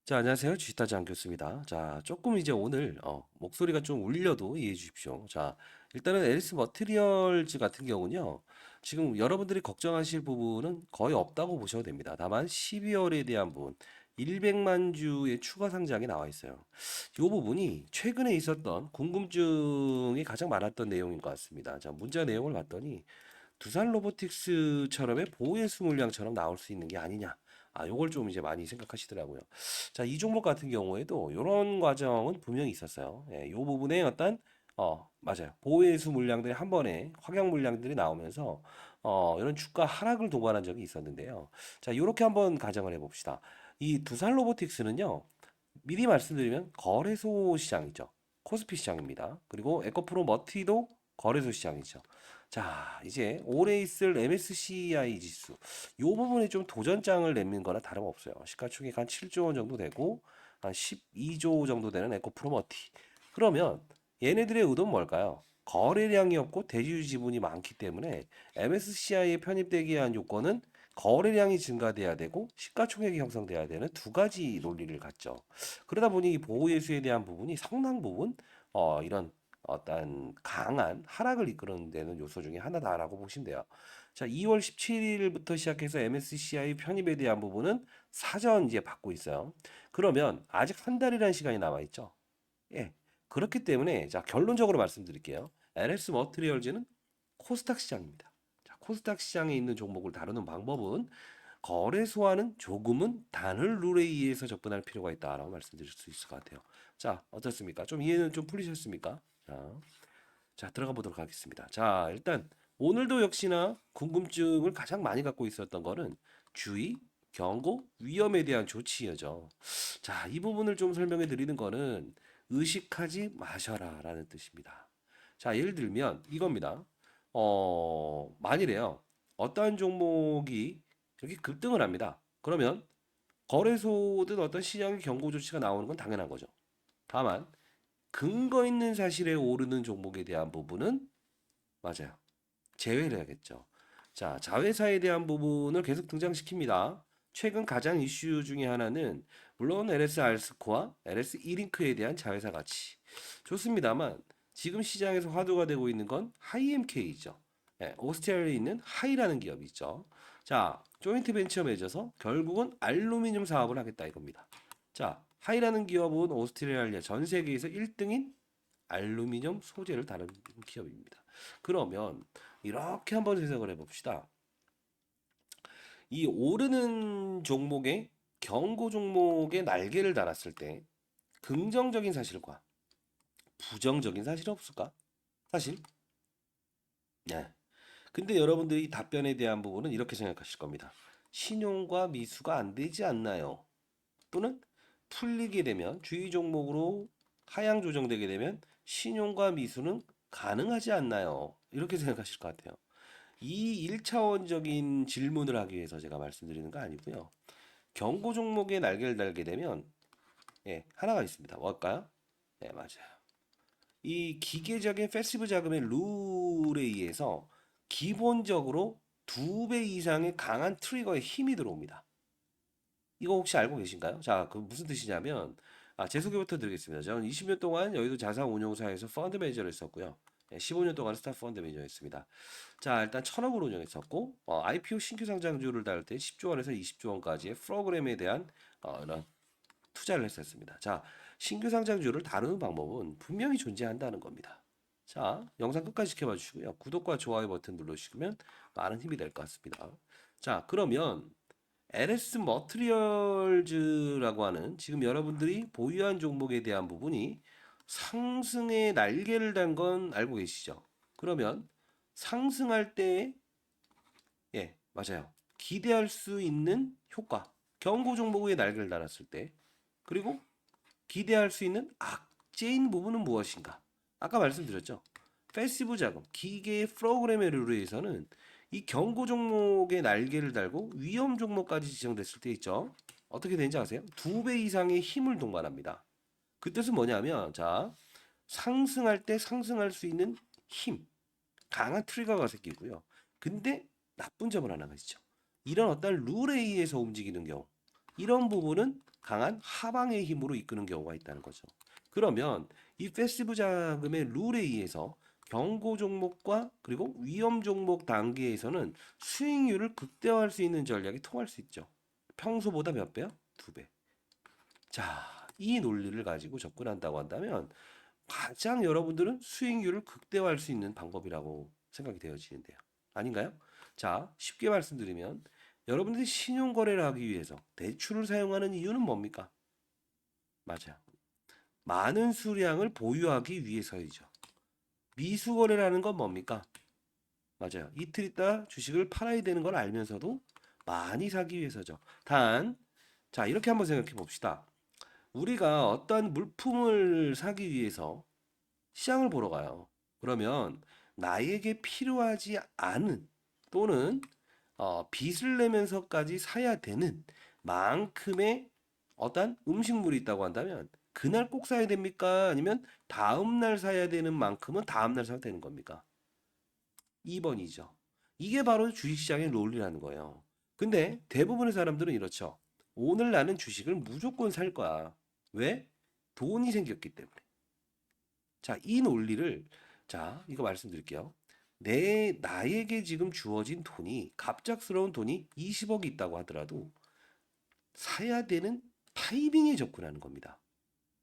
자, 안녕하세요. 주식타 장교수입니다. 자, 조금 이제 오늘 목소리가 좀 울려도 이해해 주십시오. 자, 일단은 에리스 머티리얼즈 같은 경우는요. 지금 여러분들이 걱정하실 부분은 거의 없다고 보셔도 됩니다. 다만 12월에 대한 부분 100만 주의 추가 상장이 나와 있어요. 이 부분이 최근에 있었던 궁금증이 가장 많았던 내용인 것 같습니다. 자, 문자 내용을 봤더니 두산 로보틱스처럼의 보호예수 물량처럼 나올 수 있는 게 아니냐. 요걸 좀 이제 많이 생각하시더라고요. 자, 이 종목 같은 경우에도 이런 과정은 분명히 있었어요. 이 부분에 어떤 맞아요. 보호예수 물량들이 한 번에 확약 물량들이 나오면서 이런 주가 하락을 동반한 적이 있었는데요. 자, 이렇게 한번 가정을 해봅시다. 이 두산 로보틱스는요. 미리 말씀드리면 거래소 시장이죠. 코스피 시장입니다. 그리고 에코프로 머티도 거래소 시장이죠. 자, 이제 올해 있을 MSCI 지수. 요 부분에 좀 도전장을 내민 거나 다름없어요. 시가총액 한 7조 원 정도 되고 한 12조 정도 되는 에코프로 머티. 그러면 얘네들의 의도는 뭘까요? 거래량이 없고 대주주 지분이 많기 때문에 MSCI에 편입되기 위한 요건은 거래량이 증가돼야 되고 시가총액이 형성돼야 되는 두 가지 논리를 갖죠. 그러다 보니 이 보호예수에 대한 부분이 상당 부분 이런 어떤 강한 하락을 이끄는 데는 요소 중에 하나다라고 보시면 돼요. 자, 2월 17일부터 시작해서 MSCI 편입에 대한 부분은 사전 이제 받고 있어요. 그러면 아직 한 달이라는 시간이 남아 있죠. 예. 그렇기 때문에 자, 결론적으로 말씀드릴게요. LS 머트리얼즈는 코스닥 시장입니다. 자, 코스닥 시장에 있는 종목을 다루는 방법은 거래소와는 조금은 다른 룰에 의해서 접근할 필요가 있다라고 말씀드릴 수 있을 것 같아요. 자, 어떻습니까? 좀 이해는 좀 풀리셨습니까? 자, 들어가 보도록 하겠습니다. 자, 일단 오늘도 역시나 궁금증을 가장 많이 갖고 있었던 거는 주의, 경고, 위험에 대한 조치여죠. 자, 이 부분을 좀 설명해 드리는 거는 의식하지 마셔라라는 뜻입니다. 자, 예를 들면 이겁니다. 만일에요. 어떠한 종목이 이렇게 급등을 합니다. 그러면 거래소든 어떤 시장의 경고 조치가 나오는 건 당연한 거죠. 다만 근거 있는 사실에 오르는 종목에 대한 부분은 맞아요. 제외를 해야겠죠. 자, 자회사에 대한 부분을 계속 등장시킵니다. 최근 가장 이슈 중에 하나는 물론 LS 알스코와 LS 이링크에 대한 자회사 가치 좋습니다만 지금 시장에서 화두가 되고 있는 건 하이엠케이죠. 오스트리아에 있는 하이라는 기업이 있죠. 자, 조인트 벤처 맺어서 결국은 알루미늄 사업을 하겠다 이겁니다. 자, 하이라는 기업은 오스트레일리아 전 세계에서 1등인 알루미늄 소재를 다루는 기업입니다. 그러면 이렇게 한번 해석을 해봅시다. 이 오르는 종목에 경고 종목에 날개를 달았을 때 긍정적인 사실과 부정적인 사실은 없을까? 사실? 네. 근데 여러분들이 답변에 대한 부분은 이렇게 생각하실 겁니다. 신용과 미수가 안 되지 않나요? 또는 풀리게 되면 주의 종목으로 하향 조정되게 되면 신용과 미수는 가능하지 않나요? 이렇게 생각하실 것 같아요. 이 1차원적인 질문을 하기 위해서 제가 말씀드리는 거 아니고요. 경고 종목에 날개를 달게 되면 하나가 있습니다. 뭘까요? 네, 맞아요. 이 기계적인 패시브 자금의 룰에 의해서 기본적으로 2배 이상의 강한 트리거의 힘이 들어옵니다. 이거 혹시 알고 계신가요? 자, 그 무슨 뜻이냐면, 제 소개부터 드리겠습니다. 저는 20년 동안 여의도 자산운용사에서 펀드 매니저를 했었고요. 15년 동안 스타 펀드 매니저였습니다. 자, 일단 1,000억을 운영했었고, IPO 신규 상장주를 다룰 때 10조 원에서 20조 원까지의 프로그램에 대한 이런 투자를 했었습니다. 자, 신규 상장주를 다루는 방법은 분명히 존재한다는 겁니다. 자, 영상 끝까지 지켜봐 주시고요. 구독과 좋아요 버튼 눌러주시면 많은 힘이 될 것 같습니다. 자, 그러면 LS 머트리얼즈라고 하는 지금 여러분들이 보유한 종목에 대한 부분이 상승의 날개를 단 건 알고 계시죠? 그러면 상승할 때, 맞아요. 기대할 수 있는 효과. 경고 종목의 날개를 달았을 때, 그리고 기대할 수 있는 악재인 부분은 무엇인가? 아까 말씀드렸죠. 패시브 자금, 기계의 프로그램의 룰에 의해서는 이 경고 종목의 날개를 달고 위험 종목까지 지정됐을 때 있죠. 어떻게 되는지 아세요? 2배 이상의 힘을 동반합니다. 그 뜻은 뭐냐면, 자, 상승할 때 상승할 수 있는 힘, 강한 트리거가 생기고요. 근데 나쁜 점은 하나가 있죠. 이런 어떤 룰에 의해서 움직이는 경우. 이런 부분은 강한 하방의 힘으로 이끄는 경우가 있다는 거죠. 그러면 이 패시브 자금의 룰에 의해서 경고 종목과 그리고 위험 종목 단계에서는 수익률을 극대화할 수 있는 전략이 통할 수 있죠. 평소보다 몇 배요? 2배. 자, 이 논리를 가지고 접근한다고 한다면 가장 여러분들은 수익률을 극대화할 수 있는 방법이라고 생각이 되어지는데요. 아닌가요? 자, 쉽게 말씀드리면 여러분들이 신용거래를 하기 위해서 대출을 사용하는 이유는 뭡니까? 맞아요. 많은 수량을 보유하기 위해서이죠. 미수거래라는 건 뭡니까? 맞아요. 이틀 있다 주식을 팔아야 되는 걸 알면서도 많이 사기 위해서죠. 단, 자, 이렇게 한번 생각해 봅시다. 우리가 어떤 물품을 사기 위해서 시장을 보러 가요. 그러면 나에게 필요하지 않은 또는 빚을 내면서까지 사야 되는 만큼의 어떤 음식물이 있다고 한다면 그날 꼭 사야 됩니까? 아니면 다음 날 사야 되는 만큼은 다음 날 사야 되는 겁니까? 2번이죠. 이게 바로 주식시장의 롤이라는 거예요. 근데 대부분의 사람들은 이렇죠. 오늘 나는 주식을 무조건 살 거야. 왜? 돈이 생겼기 때문에. 자, 이 논리를 자, 이거 말씀드릴게요. 나에게 지금 주어진 돈이 갑작스러운 돈이 20억이 있다고 하더라도 사야 되는 타이밍에 접근하는 겁니다.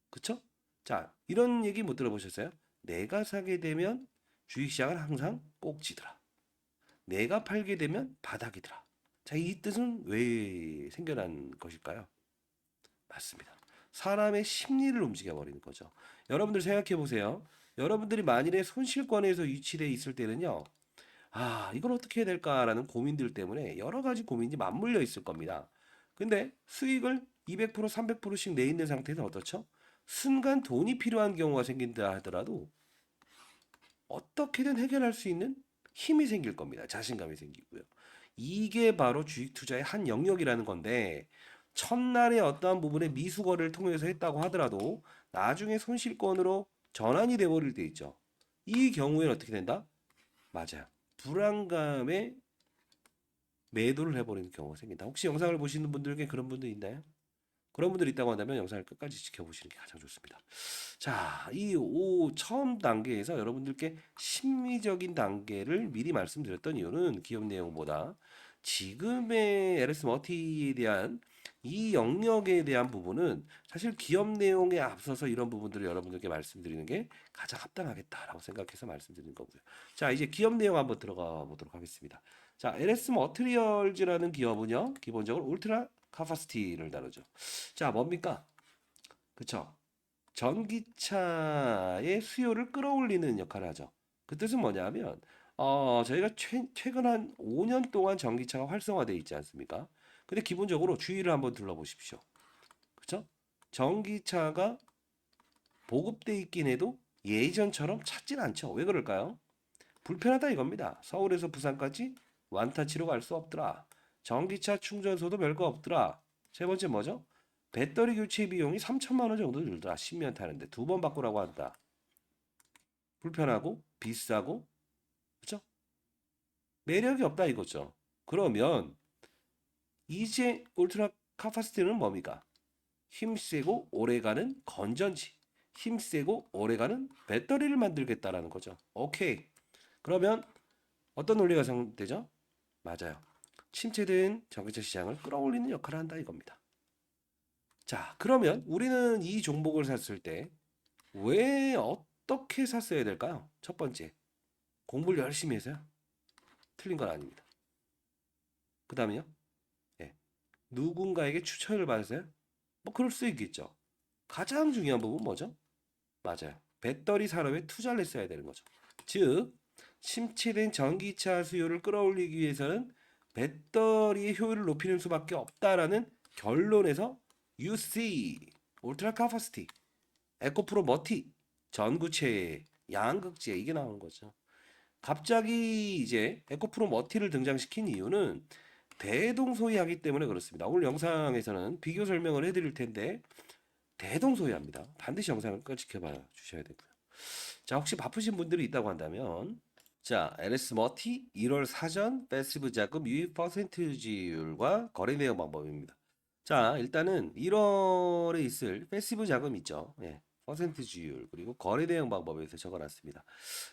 그쵸? 자, 이런 얘기 못 들어보셨어요? 내가 사게 되면 주식시장은 항상 꼭지더라. 내가 팔게 되면 바닥이더라. 자, 이 뜻은 왜 생겨난 것일까요? 맞습니다. 사람의 심리를 움직여 버리는 거죠. 여러분들 생각해 보세요. 여러분들이 만일에 손실권에서 위치돼 있을 때는요. 아, 이걸 어떻게 해야 될까라는 고민들 때문에 여러 가지 고민이 맞물려 있을 겁니다. 근데 수익을 200%, 300%씩 내 있는 상태에서 어떻죠? 순간 돈이 필요한 경우가 생긴다 하더라도 어떻게든 해결할 수 있는 힘이 생길 겁니다. 자신감이 생기고요. 이게 바로 주식 투자의 한 영역이라는 건데 첫날에 어떠한 부분의 미수거래를 통해서 했다고 하더라도 나중에 손실권으로 전환이 돼버릴 때 있죠. 이 경우에는 어떻게 된다? 맞아요. 불안감에 매도를 해버리는 경우가 생긴다. 혹시 영상을 보시는 분들 중에 그런 분들 있나요? 그런 분들 있다고 한다면 영상을 끝까지 지켜보시는 게 가장 좋습니다. 자, 처음 단계에서 여러분들께 심리적인 단계를 미리 말씀드렸던 이유는 기업 내용보다 지금의 LS 머티에 대한 이 영역에 대한 부분은 사실 기업 내용에 앞서서 이런 부분들을 여러분들께 말씀드리는 게 가장 합당하겠다라고 생각해서 말씀드리는 거고요. 자, 이제 기업 내용 한번 들어가 보도록 하겠습니다. 자, LS 머티리얼즈라는 기업은요, 기본적으로 울트라 카파시티를 다루죠. 자, 뭡니까? 그쵸? 전기차의 수요를 끌어올리는 역할을 하죠. 그 뜻은 뭐냐면, 저희가 최근 한 5년 동안 전기차가 활성화되어 있지 않습니까? 근데 기본적으로 주위를 한번 둘러보십시오. 그쵸? 전기차가 보급돼 있긴 해도 예전처럼 찾진 않죠. 왜 그럴까요? 불편하다 이겁니다. 서울에서 부산까지 완타치로 갈 수 없더라. 전기차 충전소도 별거 없더라. 세 번째 뭐죠? 배터리 교체 비용이 3천만 원 정도 들더라. 10년 타는데 2번 바꾸라고 한다. 불편하고 비싸고 그렇죠? 매력이 없다 이거죠. 그러면 이제 울트라 카파시티는 뭡니까? 힘세고 오래가는 건전지, 힘세고 오래가는 배터리를 만들겠다라는 거죠. 오케이. 그러면 어떤 논리가 생각되죠? 맞아요. 침체된 전기차 시장을 끌어올리는 역할을 한다 이겁니다. 자, 그러면 우리는 이 종목을 샀을 때 왜 어떻게 샀어야 될까요? 첫 번째, 공부를 열심히 해서요. 틀린 건 아닙니다. 그 다음에요. 예, 누군가에게 추천을 받으세요? 뭐 그럴 수 있겠죠. 가장 중요한 부분 뭐죠? 맞아요. 배터리 산업에 투자를 했어야 되는 거죠. 즉, 침체된 전기차 수요를 끌어올리기 위해서는 배터리의 효율을 높이는 수밖에 없다라는 결론에서 UC, 울트라 카파시티, 에코프로 머티, 전구체, 양극재 이게 나오는 거죠. 갑자기 이제 에코프로 머티를 등장시킨 이유는 대동소이하기 때문에 그렇습니다. 오늘 영상에서는 비교 설명을 해드릴 텐데 대동소이합니다. 반드시 영상을 끝까지 지켜봐 주셔야 되고요. 자, 혹시 바쁘신 분들이 있다고 한다면 자, LS 머티 1월 사전 패시브 자금 유입 퍼센티지율과 거래 내역 방법입니다. 자, 일단은 1월에 있을 패시브 자금 있죠. 예. 퍼센트지율 그리고 거래 대응 방법에서 적어놨습니다.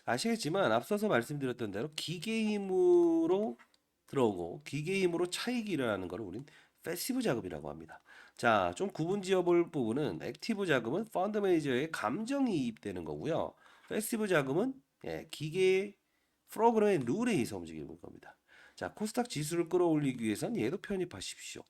아시겠지만 앞서서 말씀드렸던 대로 기계 힘으로 들어오고 기계 힘으로 차익이 일어나는 것을 우린 패시브 자금이라고 합니다. 자, 좀 구분 지어볼 부분은 액티브 자금은 펀드 매니저의 감정이 이입되는 거고요. 패시브 자금은 기계의 프로그램의 룰에 의해서 움직이는 겁니다. 자, 코스닥 지수를 끌어올리기 위해선 얘도 편입하십시오.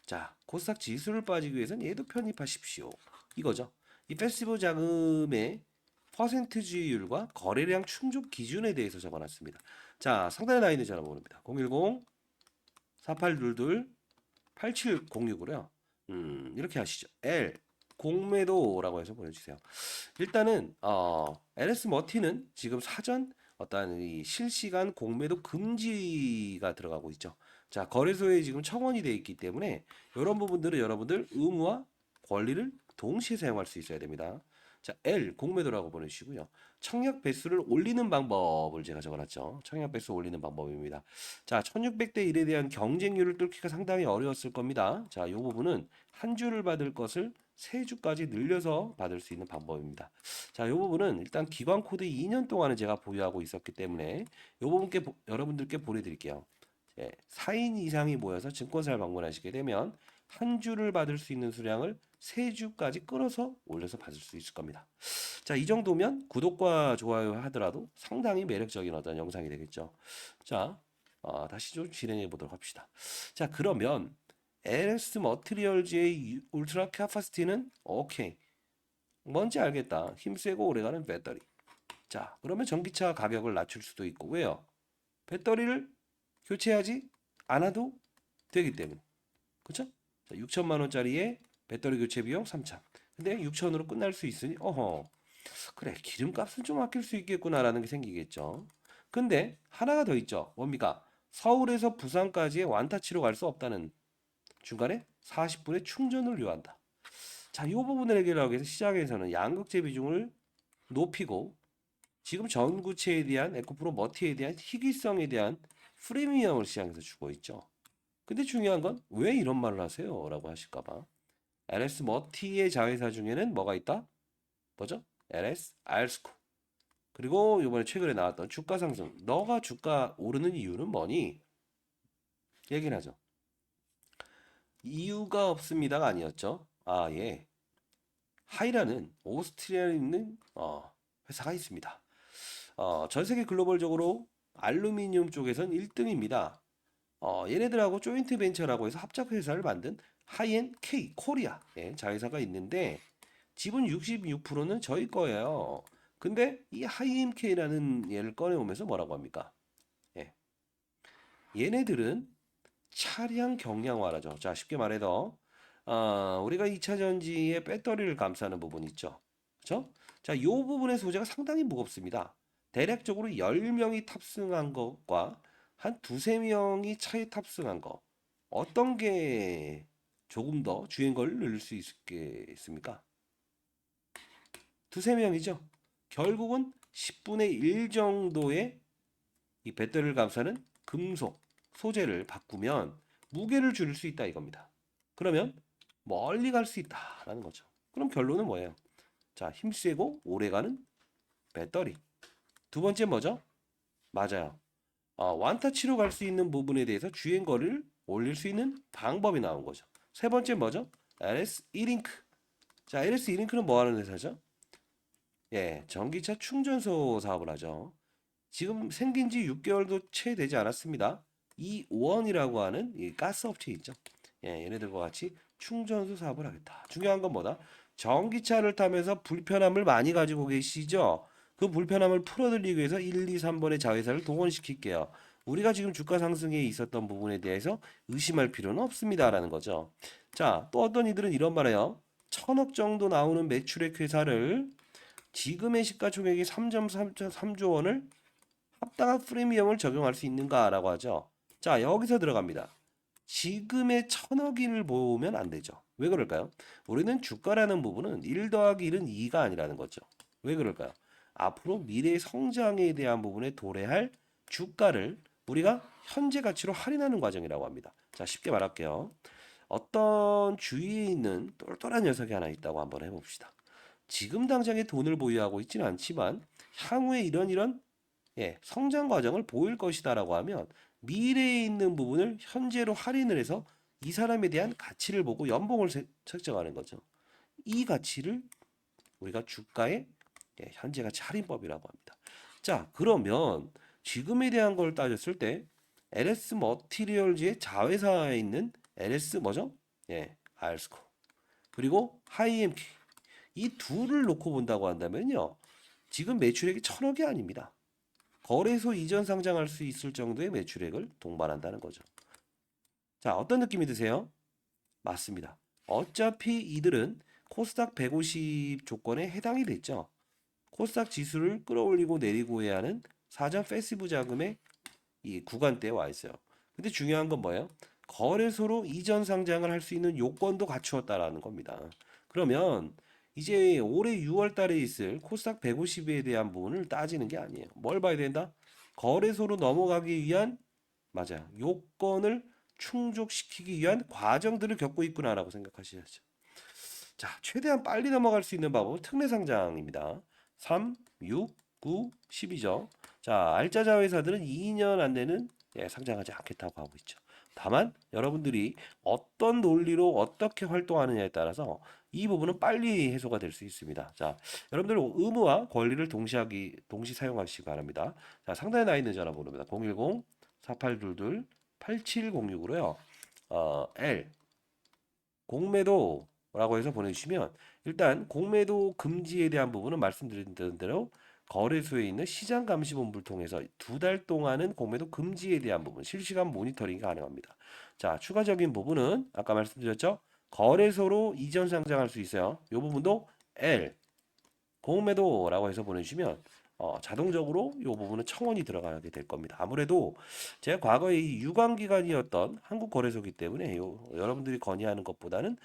자, 코스닥 지수를 빠지기 위해선 얘도 편입하십시오. 이거죠. 이 패시브 자금의 퍼센트지율과 거래량 충족 기준에 대해서 적어놨습니다. 자, 상단에 나와 있는 전화번호입니다. 010-4822-8706으로요. 이렇게 하시죠. L 공매도라고 해서 보내주세요. 일단은 LS 머티는 지금 사전 어떤 이 실시간 공매도 금지가 들어가고 있죠. 자, 거래소에 지금 청원이 돼 있기 때문에 이런 부분들은 여러분들 의무와 권리를 동시에 사용할 수 있어야 됩니다. 자, L 공매도라고 보내주시고요. 청약 배수를 올리는 방법을 제가 적어놨죠. 청약 배수 올리는 방법입니다. 자, 1600대 1에 대한 경쟁률을 뚫기가 상당히 어려웠을 겁니다. 자, 이 부분은 한 주를 받을 것을 세 주까지 늘려서 받을 수 있는 방법입니다. 자, 이 부분은 일단 기관 코드 2년 동안은 제가 보유하고 있었기 때문에 이 부분께 여러분들께 보내드릴게요. 4인 이상이 모여서 증권사를 방문하시게 되면 한 주를 받을 수 있는 수량을 세 주까지 끌어서 올려서 받을 수 있을 겁니다. 자, 이 정도면 구독과 좋아요 하더라도 상당히 매력적인 어떤 영상이 되겠죠. 자, 다시 좀 진행해 보도록 합시다. 자, 그러면 LS 머티리얼즈의 울트라 캐파시티는 오케이. 뭔지 알겠다. 힘세고 오래가는 배터리. 자, 그러면 전기차 가격을 낮출 수도 있고 왜요? 배터리를 교체하지 않아도 되기 때문에. 그쵸? 자, 6천만 원짜리에 배터리 교체 비용 3천. 근데 6천으로 끝날 수 있으니 어허. 그래, 기름값은 좀 아낄 수 있겠구나라는 게 생기겠죠. 근데 하나가 더 있죠. 뭡니까? 서울에서 부산까지의 완타치로 갈 수 없다는 중간에 40분의 충전을 요한다. 자, 이 부분을 해결하기 위해서 시장에서는 양극재 비중을 높이고 지금 전구체에 대한 에코프로 머티에 대한 희귀성에 대한 프리미엄을 시장에서 주고 있죠. 근데 중요한 건 왜 이런 말을 하세요? 라고 하실까봐. LS 머티의 자회사 중에는 뭐가 있다? 뭐죠? LS 알스코. 그리고 이번에 최근에 나왔던 주가 상승. 너가 주가 오르는 이유는 뭐니? 얘기를 하죠. 이유가 없습니다가 아니었죠. 아, 예. 하이라는 오스트리아에 있는 회사가 있습니다. 전 세계 글로벌적으로 알루미늄 쪽에선 1등입니다. 얘네들하고 조인트 벤처라고 해서 합작 회사를 만든 하이엔 K 코리아 자회사가 있는데 지분 66%는 저희 거예요. 근데 이 하이엔 K라는 얘를 꺼내오면서 뭐라고 합니까? 예. 얘네들은 차량 경량화라죠. 자, 쉽게 말해서 우리가 2차 전지의 배터리를 감싸는 부분 있죠. 그렇죠? 자, 이 부분의 소재가 상당히 무겁습니다. 대략적으로 10명이 탑승한 것과 한 두세 명이 차에 탑승한 거. 어떤 게 조금 더 주행거리를 늘릴 수 있겠습니까? 두세 명이죠. 결국은 10분의 1 정도의 이 배터리를 감싸는 금속 소재를 바꾸면 무게를 줄일 수 있다 이겁니다. 그러면 멀리 갈 수 있다라는 거죠. 그럼 결론은 뭐예요? 자, 힘세고 오래가는 배터리. 두 번째 뭐죠? 맞아요. 완타치로 갈 수 있는 부분에 대해서 주행거리를 올릴 수 있는 방법이 나온 거죠. 세 번째 뭐죠? LS 이링크. 자, LS 이링크는 뭐 하는 회사죠? 예, 전기차 충전소 사업을 하죠. 지금 생긴 지 6개월도 채 되지 않았습니다. 이원이라고 하는 이 가스 업체 있죠. 예, 얘네들과 같이 충전소 사업을 하겠다. 중요한 건 뭐다? 전기차를 타면서 불편함을 많이 가지고 계시죠? 그 불편함을 풀어드리기 위해서 1, 2, 3번의 자회사를 동원시킬게요. 우리가 지금 주가 상승에 있었던 부분에 대해서 의심할 필요는 없습니다라는 거죠. 자, 또 어떤 이들은 이런 말해요. 1,000억 정도 나오는 매출액 회사를 지금의 시가총액이 3.3조 원을 합당한 프리미엄을 적용할 수 있는가라고 하죠. 자, 여기서 들어갑니다. 지금의 1,000억인을 보면 안 되죠. 왜 그럴까요? 우리는 주가라는 부분은 1 더하기 1은 2가 아니라는 거죠. 왜 그럴까요? 앞으로 미래의 성장에 대한 부분에 도래할 주가를 우리가 현재 가치로 할인하는 과정이라고 합니다. 자, 쉽게 말할게요. 어떤 주위에 있는 똘똘한 녀석이 하나 있다고 한번 해봅시다. 지금 당장에 돈을 보유하고 있지는 않지만 향후에 이런 성장 과정을 보일 것이다라고 하면 미래에 있는 부분을 현재로 할인을 해서 이 사람에 대한 가치를 보고 연봉을 책정하는 거죠. 이 가치를 우리가 주가의 현재 가치 할인법이라고 합니다. 자, 그러면 지금에 대한 걸 따졌을 때 LS 머티리얼즈의 자회사에 있는 LS 뭐죠? 알스코 그리고 하이엠키 이 둘을 놓고 본다고 한다면요. 지금 매출액이 1,000억이 아닙니다. 거래소 이전 상장할 수 있을 정도의 매출액을 동반한다는 거죠. 자, 어떤 느낌이 드세요? 맞습니다. 어차피 이들은 코스닥 150 조건에 해당이 됐죠. 코스닥 지수를 끌어올리고 내리고 해야 하는 사전 패시브 자금의 이 구간대에 와 있어요. 근데 중요한 건 뭐예요? 거래소로 이전 상장을 할 수 있는 요건도 갖추었다라는 겁니다. 그러면 이제 올해 6월 달에 있을 코스닥 150에 대한 부분을 따지는 게 아니에요. 뭘 봐야 된다? 거래소로 넘어가기 위한 맞아요. 요건을 충족시키기 위한 과정들을 겪고 있구나라고 생각하셔야죠. 자, 최대한 빨리 넘어갈 수 있는 방법은 특례 상장입니다. 3, 6, 9, 10이죠. 자, 알짜자 회사들은 2년 안내는 상장하지 않겠다고 하고 있죠. 다만 여러분들이 어떤 논리로 어떻게 활동하느냐에 따라서 이 부분은 빨리 해소가 될 수 있습니다. 자, 여러분들 의무와 권리를 동시 사용하시기 바랍니다. 자, 상단에 나 있는 전화번호입니다. 010-4822-8706으로요. L 공매도라고 해서 보내주시면 일단 공매도 금지에 대한 부분은 말씀드린 대로 거래소에 있는 시장감시본부를 통해서 2달 동안은 공매도 금지에 대한 부분 실시간 모니터링이 가능합니다. 자, 추가적인 부분은 아까 말씀드렸죠? 거래소로 이전 상장할 수 있어요. 이 부분도 L 공매도라고 해서 보내주시면 자동적으로 이 부분은 청원이 들어가게 될 겁니다. 아무래도 제가 과거에 이 유관기관이었던 한국거래소이기 때문에 여러분들이 건의하는 것보다는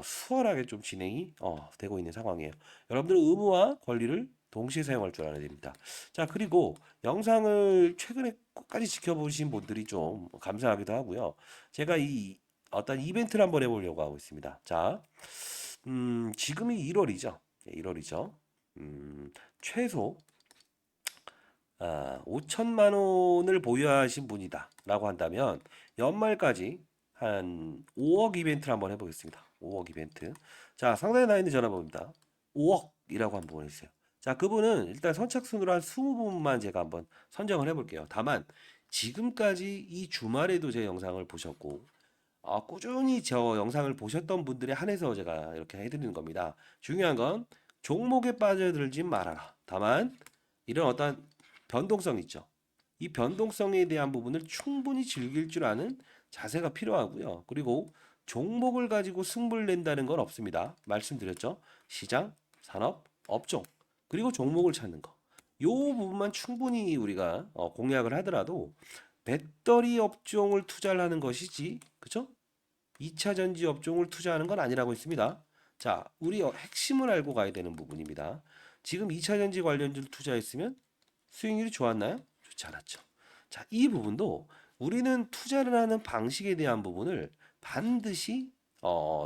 수월하게 좀 진행이 되고 있는 상황이에요. 여러분들은 의무와 권리를 동시에 사용할 줄 알아야 됩니다. 자, 그리고 영상을 최근에 끝까지 지켜보신 분들이 좀 감사하기도 하고요. 제가 이 어떤 이벤트를 한번 해보려고 하고 있습니다. 자, 지금이 1월이죠. 1월이죠. 최소 5천만 원을 보유하신 분이다라고 한다면 연말까지 한 5억 이벤트를 한번 해보겠습니다. 5억 이벤트. 자, 상단에 나 있는 전화번호입니다. 5억이라고 한번 보내주세요. 자, 그분은 일단 선착순으로 한 20분만 제가 한번 선정을 해볼게요. 다만 지금까지 이 주말에도 제 영상을 보셨고 꾸준히 저 영상을 보셨던 분들에 한해서 제가 이렇게 해드리는 겁니다. 중요한 건 종목에 빠져들지 말아라. 다만 이런 어떤 변동성 있죠. 이 변동성에 대한 부분을 충분히 즐길 줄 아는 자세가 필요하고요. 그리고 종목을 가지고 승부를 낸다는 건 없습니다. 말씀드렸죠. 시장, 산업, 업종, 그리고 종목을 찾는 거. 요 부분만 충분히 우리가 공략을 하더라도 배터리 업종을 투자를 하는 것이지, 그죠? 2차 전지 업종을 투자하는 건 아니라고 했습니다. 자, 우리 핵심을 알고 가야 되는 부분입니다. 지금 2차 전지 관련주를 투자했으면 수익률이 좋았나요? 좋지 않았죠. 자, 이 부분도 우리는 투자를 하는 방식에 대한 부분을 반드시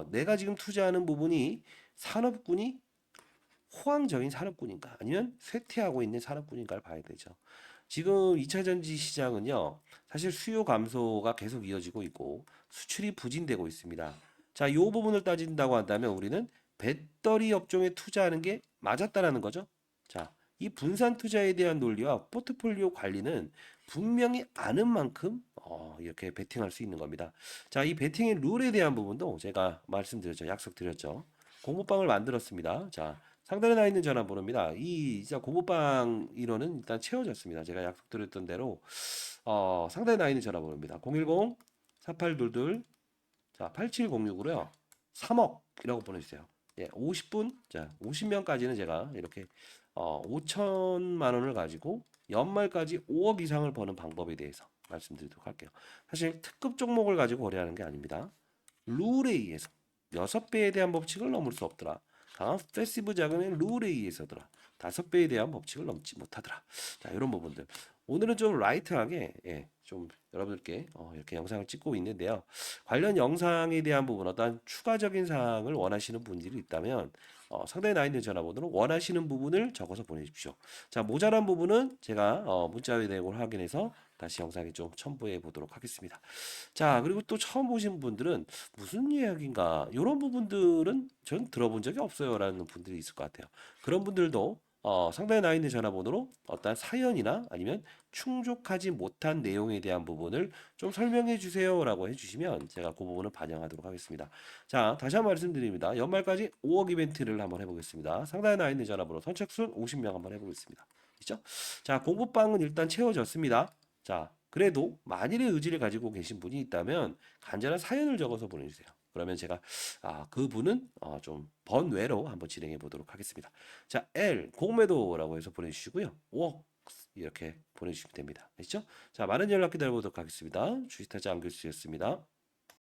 내가 지금 투자하는 부분이 산업군이 호황적인 산업군인가 아니면 쇠퇴하고 있는 산업군인가를 봐야 되죠. 지금 2차 전지 시장은요, 사실 수요 감소가 계속 이어지고 있고 수출이 부진되고 있습니다. 자, 이 부분을 따진다고 한다면 우리는 배터리 업종에 투자하는 게 맞았다라는 거죠. 자, 이 분산 투자에 대한 논리와 포트폴리오 관리는 분명히 아는 만큼 이렇게 베팅할 수 있는 겁니다. 자, 이 베팅의 룰에 대한 부분도 제가 말씀드렸죠. 약속드렸죠. 공모방을 만들었습니다. 자, 상단에 나 있는 전화번호입니다. 이 진짜 공모방 인원은 일단 채워졌습니다. 제가 약속드렸던 대로 상단에 나 있는 전화번호입니다. 010-4822 자, 8706으로요. 3억이라고 보내주세요. 예, 50분, 자, 50명까지는 제가 이렇게 5천만 원을 가지고 연말까지 5억 이상을 버는 방법에 대해서 말씀드리도록 할게요. 사실 특급 종목을 가지고 거래하는 게 아닙니다. 룰에 의해서 6배에 대한 법칙을 넘을 수 없더라. 강한 패시브 자금의 룰에 의해서더라. 5배에 대한 법칙을 넘지 못하더라. 자, 이런 부분들. 오늘은 좀 라이트하게 좀 여러분들께 이렇게 영상을 찍고 있는데요. 관련 영상에 대한 부분 어떤 추가적인 사항을 원하시는 분들이 있다면 상단에 나 있는 전화번호로 원하시는 부분을 적어서 보내주십시오. 자, 모자란 부분은 제가 문자 내역을 확인해서 다시 영상에 좀 첨부해 보도록 하겠습니다. 자, 그리고 또 처음 보신 분들은 무슨 이야기인가 이런 부분들은 전 들어본 적이 없어요라는 분들이 있을 것 같아요. 그런 분들도 상단에 나 있는 전화번호로 어떤 사연이나 아니면 충족하지 못한 내용에 대한 부분을 좀 설명해 주세요라고 해주시면 제가 그 부분을 반영하도록 하겠습니다. 자, 다시 한번 말씀드립니다. 연말까지 5억 이벤트를 한번 해보겠습니다. 상단에 나 있는 전화번호 선착순 50명 한번 해보겠습니다. 있죠? 자, 공부방은 일단 채워졌습니다. 자, 그래도 만일의 의지를 가지고 계신 분이 있다면 간절한 사연을 적어서 보내주세요. 그러면 제가 그분은 좀 번외로 한번 진행해 보도록 하겠습니다. 자, L 공매도라고 해서 보내주시고요. 5억 이렇게 보내주시면 됩니다. 아시죠? 자, 많은 연락 기다려보도록 하겠습니다. 주식타자 안교수였습니다.